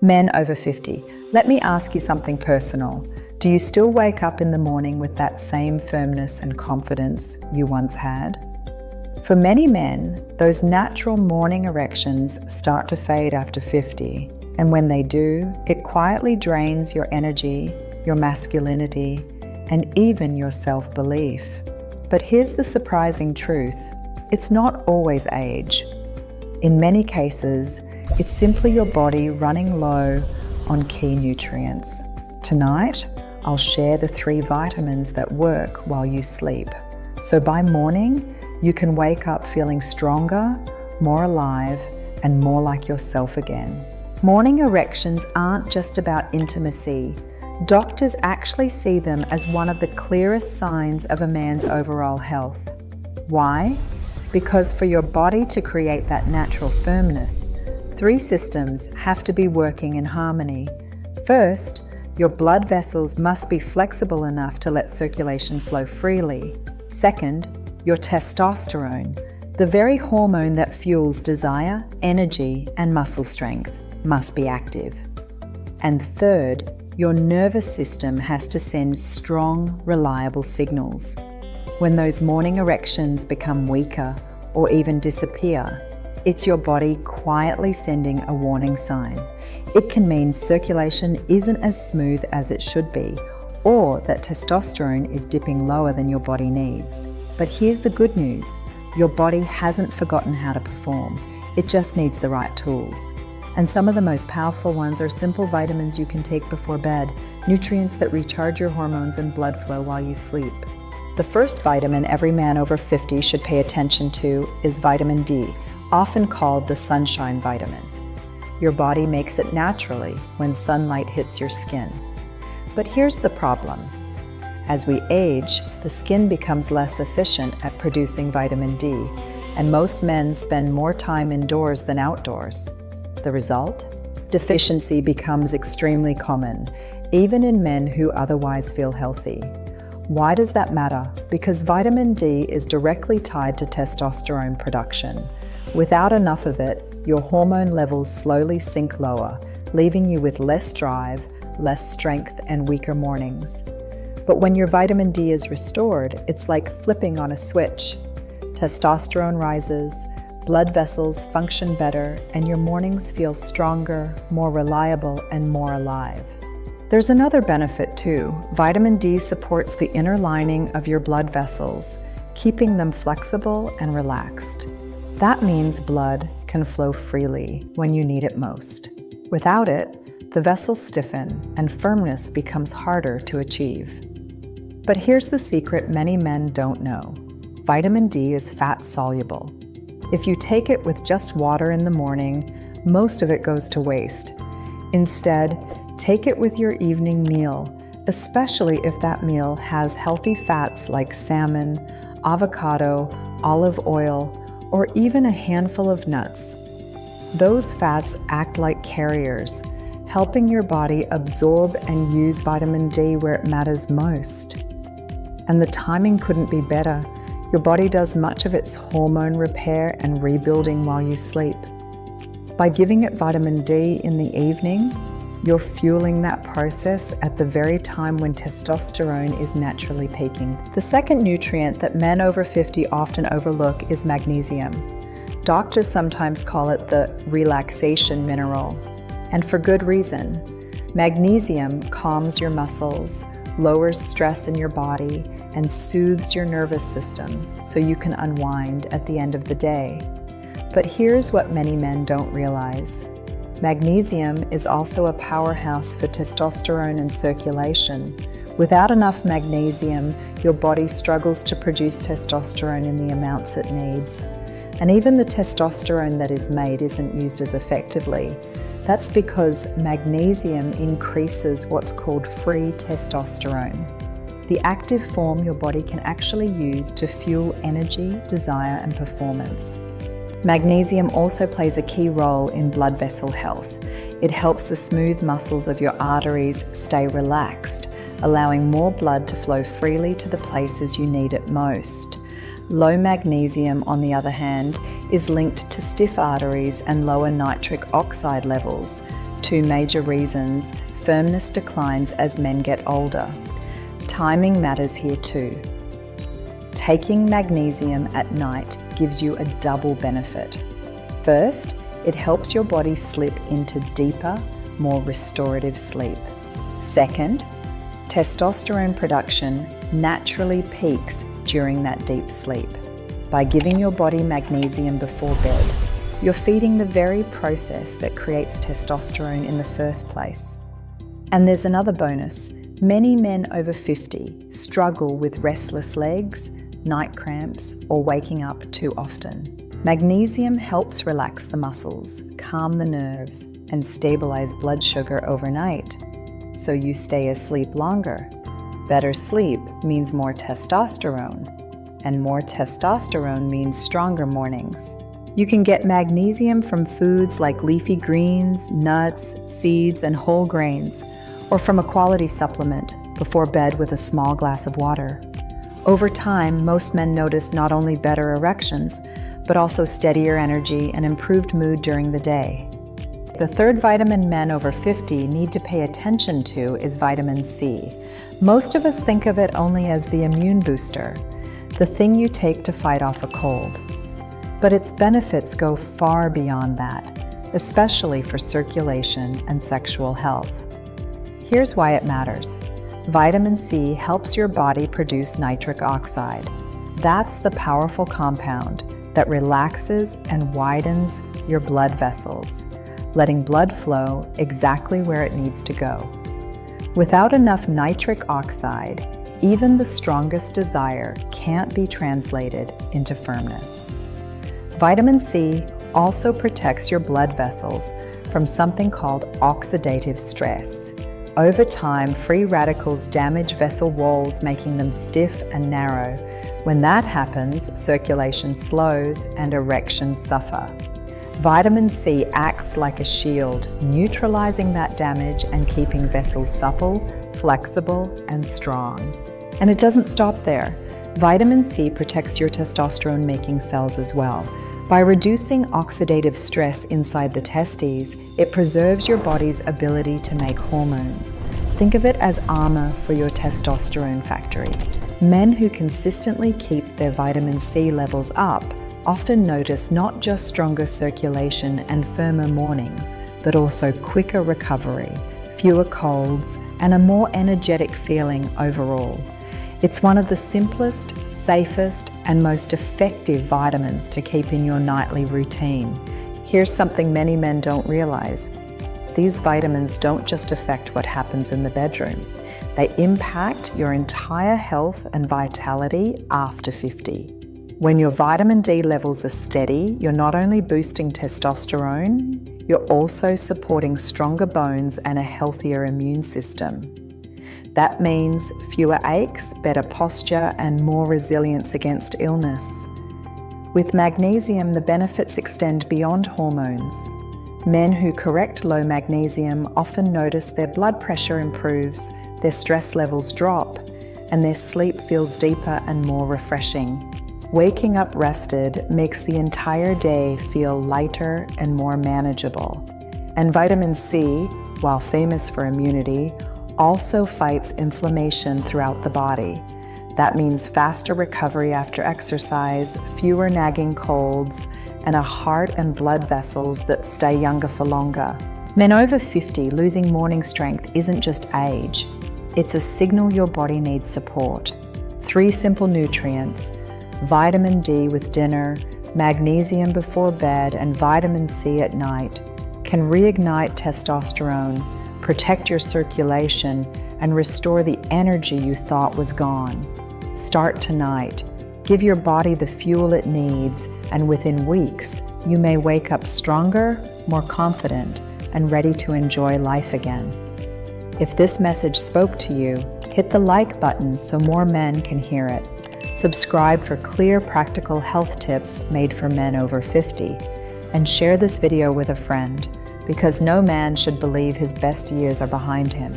Men over 50, let me ask you something personal. Do you still wake up in the morning with that same firmness and confidence you once had? For many men, those natural morning erections start to fade after 50, and when they do, it quietly drains your energy, your masculinity, and even your self-belief. But here's the surprising truth. It's not always age. In many cases, it's simply your body running low on key nutrients. Tonight, I'll share the 3 vitamins that work while you sleep. So by morning, you can wake up feeling stronger, more alive, and more like yourself again. Morning erections aren't just about intimacy. Doctors actually see them as one of the clearest signs of a man's overall health. Why? Because for your body to create that natural firmness, 3 systems have to be working in harmony. First, your blood vessels must be flexible enough to let circulation flow freely. Second, your testosterone, the very hormone that fuels desire, energy, and muscle strength, must be active. And third, your nervous system has to send strong, reliable signals. When those morning erections become weaker or even disappear, it's your body quietly sending a warning sign. It can mean circulation isn't as smooth as it should be, or that testosterone is dipping lower than your body needs. But here's the good news. Your body hasn't forgotten how to perform. It just needs the right tools. And some of the most powerful ones are simple vitamins you can take before bed, nutrients that recharge your hormones and blood flow while you sleep. The first vitamin every man over 50 should pay attention to is vitamin D, often called the sunshine vitamin. Your body makes it naturally when sunlight hits your skin. But here's the problem. As we age, the skin becomes less efficient at producing vitamin D, and most men spend more time indoors than outdoors. The result? Deficiency becomes extremely common, even in men who otherwise feel healthy. Why does that matter? Because vitamin D is directly tied to testosterone production. Without enough of it, your hormone levels slowly sink lower, leaving you with less drive, less strength, and weaker mornings. But when your vitamin D is restored, it's like flipping on a switch. Testosterone rises, blood vessels function better, and your mornings feel stronger, more reliable, and more alive. There's another benefit too. Vitamin D supports the inner lining of your blood vessels, keeping them flexible and relaxed. That means blood can flow freely when you need it most. Without it, the vessels stiffen and firmness becomes harder to achieve. But here's the secret many men don't know. Vitamin D is fat soluble. If you take it with just water in the morning, most of it goes to waste. Instead, take it with your evening meal, especially if that meal has healthy fats like salmon, avocado, olive oil, or even a handful of nuts. Those fats act like carriers, helping your body absorb and use vitamin D where it matters most. And the timing couldn't be better. Your body does much of its hormone repair and rebuilding while you sleep. By giving it vitamin D in the evening, you're fueling that process at the very time when testosterone is naturally peaking. The second nutrient that men over 50 often overlook is magnesium. Doctors sometimes call it the relaxation mineral, and for good reason. Magnesium calms your muscles, lowers stress in your body, and soothes your nervous system so you can unwind at the end of the day. But here's what many men don't realize. Magnesium is also a powerhouse for testosterone and circulation. Without enough magnesium, your body struggles to produce testosterone in the amounts it needs. And even the testosterone that is made isn't used as effectively. That's because magnesium increases what's called free testosterone, the active form your body can actually use to fuel energy, desire, and performance. Magnesium also plays a key role in blood vessel health. It helps the smooth muscles of your arteries stay relaxed, allowing more blood to flow freely to the places you need it most. Low magnesium, on the other hand, is linked to stiff arteries and lower nitric oxide levels, two major reasons firmness declines as men get older. Timing matters here too. Taking magnesium at night gives you a double benefit. First, it helps your body slip into deeper, more restorative sleep. Second, testosterone production naturally peaks during that deep sleep. By giving your body magnesium before bed, you're feeding the very process that creates testosterone in the first place. And there's another bonus. Many men over 50 struggle with restless legs, night cramps, or waking up too often. Magnesium helps relax the muscles, calm the nerves, and stabilize blood sugar overnight, so you stay asleep longer. Better sleep means more testosterone, and more testosterone means stronger mornings. You can get magnesium from foods like leafy greens, nuts, seeds, and whole grains, or from a quality supplement before bed with a small glass of water. Over time, most men notice not only better erections, but also steadier energy and improved mood during the day. The third vitamin men over 50 need to pay attention to is vitamin C. Most of us think of it only as the immune booster, the thing you take to fight off a cold. But its benefits go far beyond that, especially for circulation and sexual health. Here's why it matters. Vitamin C helps your body produce nitric oxide. That's the powerful compound that relaxes and widens your blood vessels, letting blood flow exactly where it needs to go. Without enough nitric oxide, even the strongest desire can't be translated into firmness. Vitamin C also protects your blood vessels from something called oxidative stress. Over time, free radicals damage vessel walls, making them stiff and narrow. When that happens, circulation slows and erections suffer. Vitamin C acts like a shield, neutralizing that damage and keeping vessels supple, flexible, and strong. And it doesn't stop there. Vitamin C protects your testosterone-making cells as well. By reducing oxidative stress inside the testes, it preserves your body's ability to make hormones. Think of it as armor for your testosterone factory. Men who consistently keep their vitamin C levels up often notice not just stronger circulation and firmer mornings, but also quicker recovery, fewer colds, and a more energetic feeling overall. It's one of the simplest, safest, and most effective vitamins to keep in your nightly routine. Here's something many men don't realize. These vitamins don't just affect what happens in the bedroom. They impact your entire health and vitality after 50. When your vitamin D levels are steady, you're not only boosting testosterone, you're also supporting stronger bones and a healthier immune system. That means fewer aches, better posture, and more resilience against illness. With magnesium, the benefits extend beyond hormones. Men who correct low magnesium often notice their blood pressure improves, their stress levels drop, and their sleep feels deeper and more refreshing. Waking up rested makes the entire day feel lighter and more manageable. And vitamin C, while famous for immunity, also fights inflammation throughout the body. That means faster recovery after exercise, fewer nagging colds, and a heart and blood vessels that stay younger for longer. Men over 50 losing morning strength isn't just age. It's a signal your body needs support. 3 simple nutrients, vitamin D with dinner, magnesium before bed, and vitamin C at night, can reignite testosterone, protect your circulation, and restore the energy you thought was gone. Start tonight. Give your body the fuel it needs, and within weeks, you may wake up stronger, more confident, and ready to enjoy life again. If this message spoke to you, hit the like button so more men can hear it. Subscribe for clear, practical health tips made for men over 50, and share this video with a friend, because no man should believe his best years are behind him.